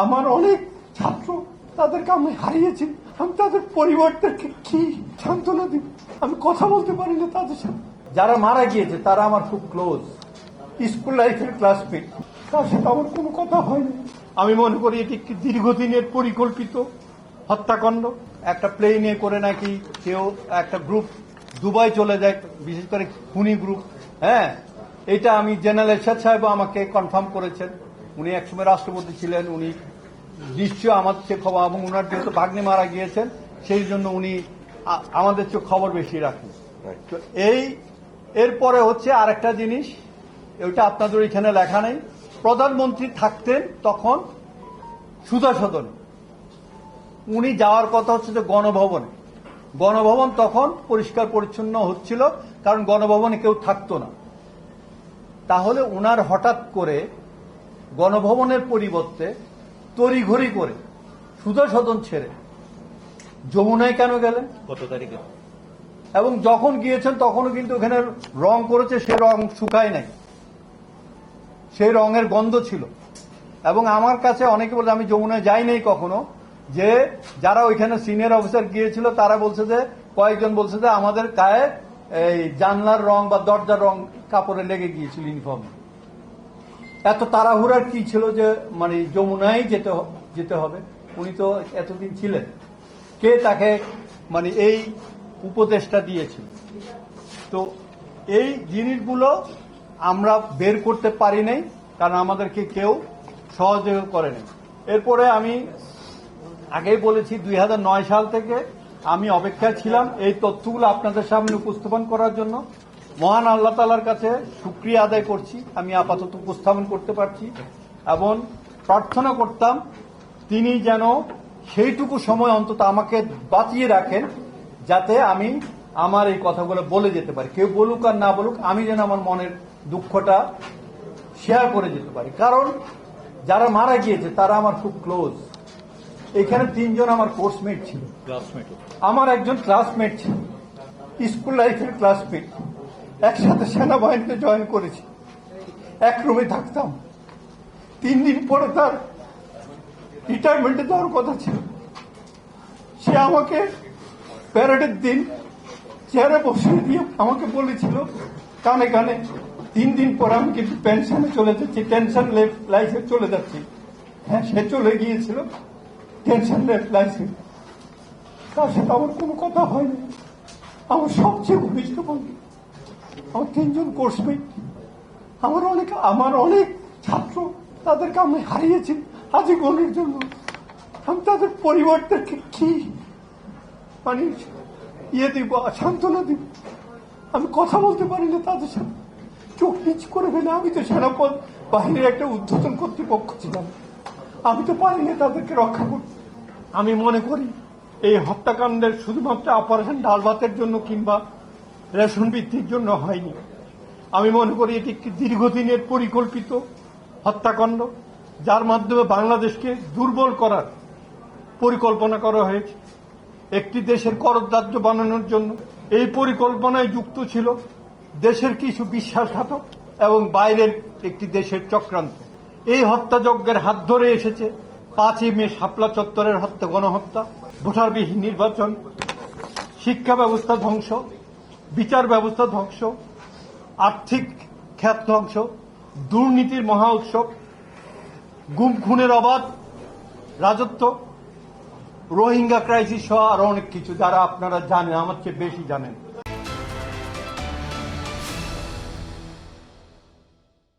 আমার অনেক ছাত্র, তাদেরকে আমি হারিয়েছি। আমি তাদের পরিবারদেরকে কি সান্ত্বনা দিব? আমি কথা বলতে পারি না তাদের সাথে। যারা মারা গিয়েছে তারা আমার খুব ক্লোজ, স্কুল লাইফের ক্লাসমেট, তার সাথে আমার কোনো কথা হয়নি। আমি মনে করি এটি একটি দীর্ঘদিনের পরিকল্পিত হত্যাকাণ্ড। একটা প্লেনে করে নাকি কেউ একটা গ্রুপ দুবাই চলে যায়, বিশেষ করে খুনি গ্রুপ। হ্যাঁ, এটা আমি জেনারেল এরশাদ সাহেব আমাকে কনফার্ম করেছেন। উনি একসময় রাষ্ট্রপতি ছিলেন, উনি নিশ্চয় আমার চেয়ে খবর, এবং উনার যেহেতু ভাগ্নে মারা গিয়েছেন সেই জন্য উনি আমাদের চেয়ে খবর বেশি রাখেন। তো এরপরে হচ্ছে আরেকটা জিনিস, ওইটা আপনাদের এখানে লেখা নেই। প্রধানমন্ত্রী থাকতেন তখন সুধা সদন, উনি যাওয়ার কথা হচ্ছে যে গণভবনে। গণভবন তখন পরিষ্কার পরিচ্ছন্ন হচ্ছিল, কারণ গণভবনে কেউ থাকতো না। তাহলে উনার হঠাৎ করে গণভবনের পরিবর্তে তড়িঘড়ি করে সুধা সদন ছেড়ে যমুনায় কেন গেলেন? কত তারিখে? এবং যখন গিয়েছেন তখনও কিন্তু ওখানে রং করেছে, সে রং শুকায় নাই, সেই রঙের গন্ধ ছিল। এবং আমার কাছে অনেকে বলে, আমি যমুনায় যাই নাই কখনো, যে যারা ওইখানে সিনিয়র অফিসার গিয়েছিল তারা বলছে যে, কয়েকজন বলছে যে আমাদের গায়ে এই জানলার রং বা দরজার রং কাপড়ে লেগে গিয়েছিল ইউনিফর্মে। এত তাড়াহুড়ার কি ছিল যে মানে যমুনায় যেতে হবে? উনি তো এতদিন ছিলেন, কে তাকে মানে এই উপদেশটা দিয়েছিল? তো এই জিনিসগুলো আমরা বের করতে পারি নাই, কারণ আমাদেরকে কেউ সহযোগিতা করেনি। এরপরে আমি আগেই বলেছি 2009 সাল থেকে আমি অপেক্ষায় ছিলাম এই তথ্যগুলো আপনাদের সামনে উপস্থাপন করার জন্য। মহান আল্লাহ তাআলার কাছে শুকরিয়া আদায় করছি, আমি আপাতত উপস্থাপন করতে পারছি, এবং প্রার্থনা করতাম তিনি যেন সেইটুকু সময় অন্তত আমাকে বাঁচিয়ে রাখেন, যাতে আমি আমার এই কথাগুলো বলে যেতে পারি। কেউ বলুক আর না বলুক, আমি যেন আমার মনের দুঃখটা শেয়ার করে যেতে পারি। কারণ যারা মারা গিয়েছে তারা আমার খুব ক্লোজ। এখানে 3 জন আমার কোর্সমেট ছিল, আমার একজন ক্লাসমেট ছিল, স্কুল লাইফের ক্লাসমেট, একসাথে সেনাবাহিনীতে জয়েন করেছি, এক রুমে থাকতাম। 3 দিন পরে তার রিটায়ারমেন্টে যাওয়ার কথা ছিল। সে আমাকে প্যারেডের দিন চেয়ারে বসিয়ে দিয়ে আমাকে বলেছিল কানে কানে, 3 দিন পর আমি কিন্তু পেনশনে চলে যাচ্ছি, টেনশন লাইফে চলে যাচ্ছি। হ্যাঁ, সে চলে গিয়েছিল টেনশন লাইফে। তার সাথে আমার কোনো কথা হয়নি। আমার সবচেয়ে ঘনিষ্ঠ বন্ধু, আমার 3 জন কোর্সমেট, আমার অনেক ছাত্র, তাদেরকে আমি হারিয়েছি আজীবনের জন্য। আমি তাদের পরিবারদেরকে কি মানে দিব, সান্ত্বনা দিব? আমি কথা বলতে পারি না তাদের সাথে। চোখ নিচ করে ফেলে, আমি তো সেনাপদ বাহিনীর একটা ঊর্ধ্বতন কর্তৃপক্ষ ছিলাম, আমি তো পারি না তাদেরকে রক্ষা করতে। আমি মনে করি এই হত্যাকাণ্ডের শুধুমাত্র অপারেশন ডাল ভাতের জন্য কিংবা রেশন বৃদ্ধির জন্য হয়নি। আমি মনে করি এটি একটি দীর্ঘদিনের পরিকল্পিত হত্যাকাণ্ড, যার মাধ্যমে বাংলাদেশকে দুর্বল করার পরিকল্পনা করা হয়েছে, একটি দেশের করদার্য বানানোর জন্য। এই পরিকল্পনায় যুক্ত ছিল দেশের কিছু বিশ্বাসঘাতক এবং বাইরের একটি দেশের চক্রান্ত। এই হত্যাযজ্ঞের হাত ধরে এসেছে 5ই মে শাপলা চত্বরের গণহত্যা, ভোটারবিহীন নির্বাচন, শিক্ষা ব্যবস্থা ধ্বংস, বিচার ব্যবস্থা ধ্বংস, আর্থিক খাত ধ্বংস, দুর্নীতির মহা উৎসব, গুম খুনের অবাধ রাজত্ব, রোহিঙ্গা ক্রাইসিস সহ আরো অনেক কিছু, যারা আপনারা জানেন, আমার চেয়ে বেশি জানেন।